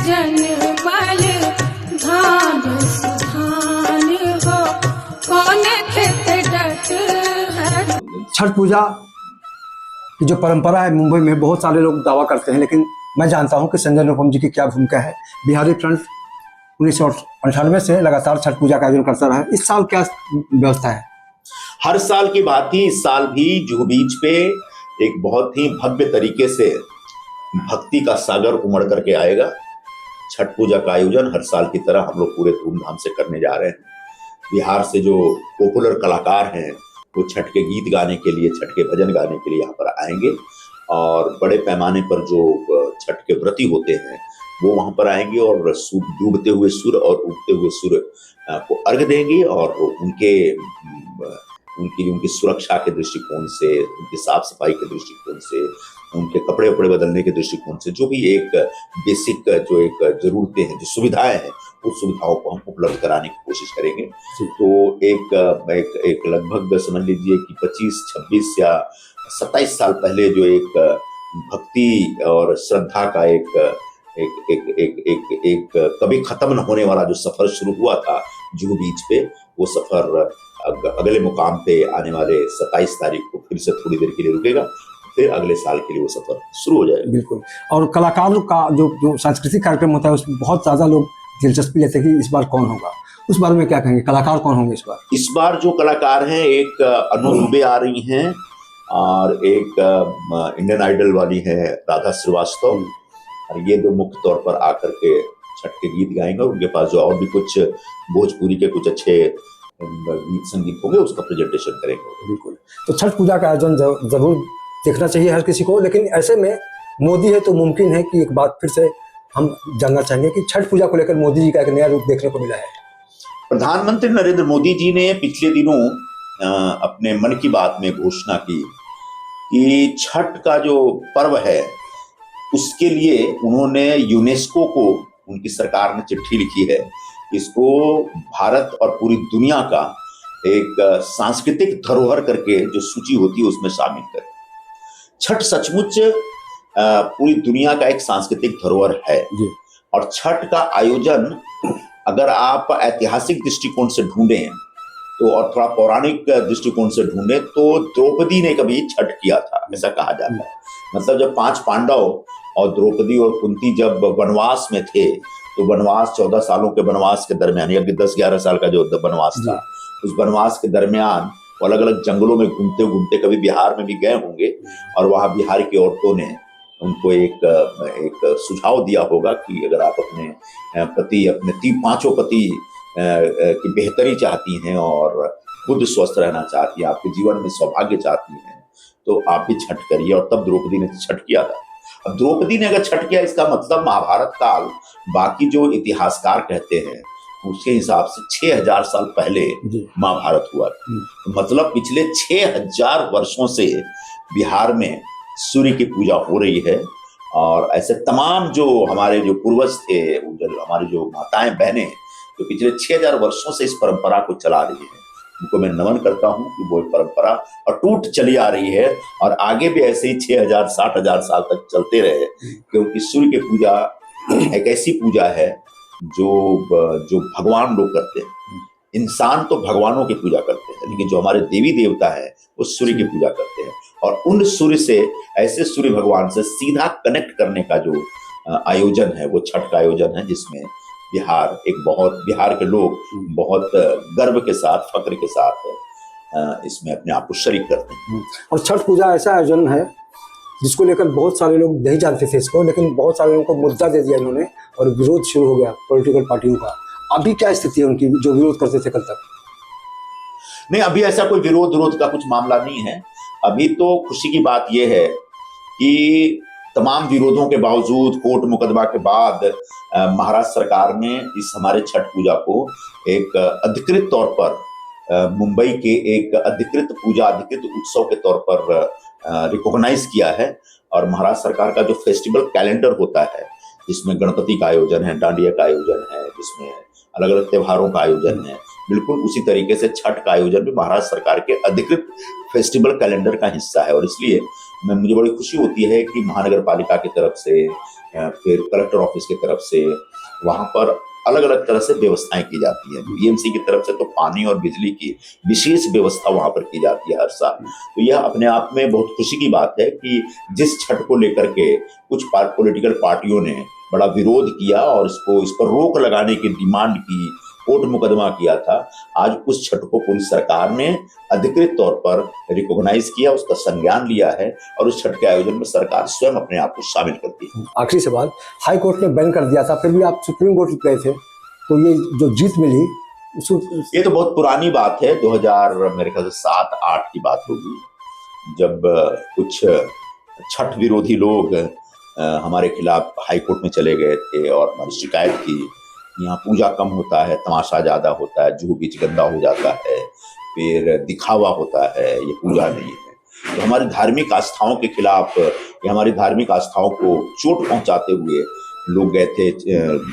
जन बल धान सुधान हो, कौन खेत डट है। छठ पूजा की जो परंपरा है मुंबई में बहुत सारे लोग दावा करते हैं, लेकिन मैं जानता हूं कि संजय अनुपम जी की क्या भूमिका है। बिहारी फ्रंट 1998 से लगातार छठ पूजा का आयोजन करता रहा है। इस साल क्या व्यवस्था है? हर साल की बात ही इस साल भी जुहू बीच पे एक बहुत ही भव्य तरीके से भक्ति का सागर उमड़ करके आएगा। छठ पूजा का आयोजन हर साल की तरह हम लोग पूरे धूमधाम से करने जा रहे हैं। बिहार से जो पॉपुलर कलाकार हैं वो छठ के गीत गाने के लिए, छठ के भजन गाने के लिए यहाँ पर आएंगे और बड़े पैमाने पर जो छठ के व्रती होते हैं वो वहां पर आएंगे और डूबते हुए सूर्य और उगते हुए सूर्य को अर्घ देंगे और उनकी सुरक्षा के दृष्टिकोण से, उनकी साफ सफाई के दृष्टिकोण से, उनके कपड़े वपड़े बदलने के दृष्टिकोण से जो भी एक बेसिक जो एक जरूरतें हैं, जो सुविधाएं हैं, उस सुविधाओं को हम उपलब्ध कराने की कोशिश करेंगे। तो एक लगभग समझ लीजिए कि 25, 26 या 27 साल पहले जो एक भक्ति और श्रद्धा का एक कभी खत्म न होने वाला जो सफर शुरू हुआ था जुहू बीच पे, वो सफर अगले मुकाम पे आने वाले 27 तारीख को फिर से थोड़ी देर के लिए रुकेगा, फिर अगले साल के लिए वो सफर शुरू हो जाएगा। बिल्कुल। और कलाकारों का जो सांस्कृतिक कार्यक्रम होता है उसमें बहुत ज्यादा लोग दिलचस्पी लेते हैं कि इस बार कौन होगा, उस बारे में क्या कहेंगे? कलाकार कौन होंगे इस बार? इस बार जो कलाकार हैं, एक अनु दुबे आ रही हैं और एक इंडियन आइडल वाली है राधा श्रीवास्तव, और ये दो मुख्य तौर पर आकर के छठ के गीत गाएंगे। उनके पास जो और भी कुछ भोजपुरी के कुछ अच्छे गीत संगीत होंगे उसका प्रेजेंटेशन करेंगे। बिल्कुल। तो छठ पूजा का आयोजन जरूर देखना चाहिए हर किसी को, लेकिन ऐसे में मोदी है तो मुमकिन है कि एक बात फिर से हम जानना चाहेंगे कि छठ पूजा को लेकर मोदी जी का एक नया रूप देखने को मिला है। प्रधानमंत्री नरेंद्र मोदी जी ने पिछले दिनों अपने मन की बात में घोषणा की कि छठ का जो पर्व है उसके लिए उन्होंने यूनेस्को को, उनकी सरकार ने चिट्ठी लिखी है, इसको भारत और पूरी दुनिया का एक सांस्कृतिक धरोहर करके जो सूची होती है उसमें शामिल करें। छठ सचमुच पूरी दुनिया का एक सांस्कृतिक धरोहर है और छठ का आयोजन अगर आप ऐतिहासिक दृष्टिकोण से ढूंढें तो और थोड़ा पौराणिक दृष्टिकोण से ढूंढें तो द्रौपदी ने कभी छठ किया था, ऐसा कहा जाता है। मतलब जब 5 पांडव और द्रौपदी और कुंती जब वनवास में थे तो वनवास 14 सालों के वनवास के दरमियान, या 10-11 साल का जो वनवास था, उस वनवास के दरमियान अलग अलग जंगलों में घूमते घूमते कभी बिहार में भी गए होंगे और वहां बिहार की औरतों ने उनको एक सुझाव दिया होगा कि अगर आप अपने पति, अपने 5 पति की बेहतरी चाहती हैं और खुद स्वस्थ रहना चाहती हैं, आपके जीवन में सौभाग्य चाहती हैं, तो आप भी छठ करिए। और तब द्रौपदी ने छठ किया था। अब द्रौपदी ने अगर छठ किया, इसका मतलब महाभारत काल बाकी जो इतिहासकार कहते हैं उसके हिसाब से 6000 साल पहले महाभारत हुआ। मतलब पिछले 6000 वर्षों से बिहार में सूर्य की पूजा हो रही है और ऐसे तमाम जो हमारे जो पूर्वज थे, हमारी जो माताएं बहनें जो पिछले 6000 वर्षों से इस परंपरा को चला रही है, उनको मैं नमन करता हूं कि वो परंपरा अटूट चली आ रही है और आगे भी ऐसे ही 6000 60,000 साल तक चलते रहे, क्योंकि सूर्य की पूजा एक ऐसी पूजा है जो भगवान लोग करते हैं। इंसान तो भगवानों की पूजा करते हैं, लेकिन जो हमारे देवी देवता है वो सूर्य की पूजा करते हैं और उन सूर्य से, ऐसे सूर्य भगवान से सीधा कनेक्ट करने का जो आयोजन है वो छठ का आयोजन है, जिसमें बिहार के लोग बहुत गर्व के साथ, फक्र के साथ इसमें अपने आप को शरीक करते हैं। और छठ पूजा ऐसा आयोजन है जिसको लेकर बहुत सारे लोग नहीं जानते थे इसको, लेकिन बहुत सारे लोगों को मुद्दा दे दिया इन्होंने और विरोध शुरू हो गया पॉलिटिकल पार्टियों का। अभी क्या स्थिति है उनकी जो विरोध करते थे कल तक? नहीं, अभी ऐसा कोई विरोध का कुछ मामला नहीं है। अभी तो खुशी की बात यह है कि तमाम विरोधों के बावजूद, कोर्ट मुकदमा के बाद महाराष्ट्र सरकार ने इस हमारे छठ पूजा को एक अधिकृत तौर पर मुंबई के एक अधिकृत उत्सव के तौर पर रिकॉग्नाइज किया है। और महाराष्ट्र सरकार का जो फेस्टिवल कैलेंडर होता है, जिसमें गणपति का आयोजन है, डांडिया का आयोजन है, जिसमें अलग अलग त्योहारों का आयोजन है, बिल्कुल उसी तरीके से छठ का आयोजन भी महाराष्ट्र सरकार के अधिकृत फेस्टिवल कैलेंडर का हिस्सा है। और इसलिए मुझे बड़ी खुशी होती है कि महानगर पालिका की तरफ से फिर कलेक्टर ऑफिस की तरफ से वहां पर अलग अलग तरह से व्यवस्थाएं की जाती है। बीएमसी की तरफ से तो पानी और बिजली की विशेष व्यवस्था वहां पर की जाती है हर साल। तो यह अपने आप में बहुत खुशी की बात है कि जिस छठ को लेकर के कुछ पॉलिटिकल पार्टियों ने बड़ा विरोध किया और इस पर रोक लगाने की डिमांड की, कोर्ट मुकदमा किया था, आज उस छठ को पूरी सरकार ने अधिकृत तौर पर रिकॉग्नाइज किया, उसका संज्ञान लिया है और उस छठ के आयोजन में सरकार स्वयं अपने आप को शामिल करती है। आखिरी सवाल, हाई कोर्ट ने बैन कर दिया था, फिर भी आप सुप्रीम कोर्ट गए थे, तो ये जो जीत मिली ये तो बहुत पुरानी बात है, 2000 मेरे ख्याल से 7-8 की बात होगी, जब कुछ छठ विरोधी लोग हमारे खिलाफ हाई कोर्ट में चले गए थे और हमारी शिकायत की, यहाँ पूजा कम होता है, तमाशा ज्यादा होता है, जुहू बीच गंदा हो जाता है, फिर दिखावा होता है, ये पूजा नहीं है। तो हमारी धार्मिक आस्थाओं के खिलाफ या हमारी धार्मिक आस्थाओं को चोट पहुंचाते हुए लोग गए थे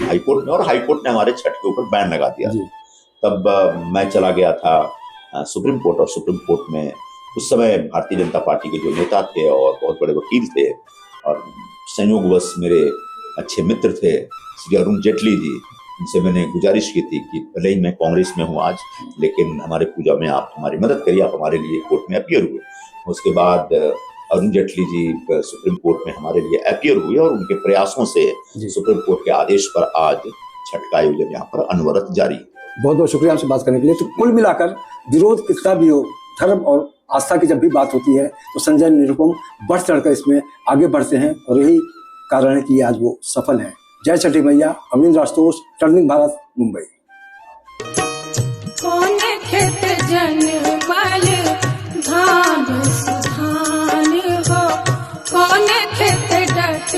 हाईकोर्ट में और हाईकोर्ट ने हमारे छठ के ऊपर बैन लगा दिया। तब मैं चला गया था सुप्रीम कोर्ट और सुप्रीम कोर्ट में उस समय भारतीय जनता पार्टी के जो नेता थे और बहुत बड़े वकील थे और संयोगवश मेरे अच्छे मित्र थे श्री अरुण जेटली जी, उनसे मैंने गुजारिश की थी कि भले ही मैं कांग्रेस में हूँ आज, लेकिन हमारे पूजा में आप हमारी मदद करिए, आप हमारे लिए कोर्ट में अपीयर हुए। उसके बाद अरुण जेटली जी सुप्रीम कोर्ट में हमारे लिए अपीयर हुए और उनके प्रयासों से सुप्रीम कोर्ट के आदेश पर आज छठ का आयोजन यहाँ पर अनवरत जारी है। बहुत बहुत शुक्रिया हमसे बात करने के लिए। तो कुल मिलाकर विरोध कितना भी हो, धर्म और आस्था की जब भी बात होती है तो संजय निरुपम बढ़ चढ़कर इसमें आगे बढ़ते हैं और यही कारण है कि आज वो सफल है। जय छठी मैया। अमरिंदर आशुतोष, टर्निंग भारत, मुंबई। कौन खेत जनमल धान सुधान हो, कौन खेत डट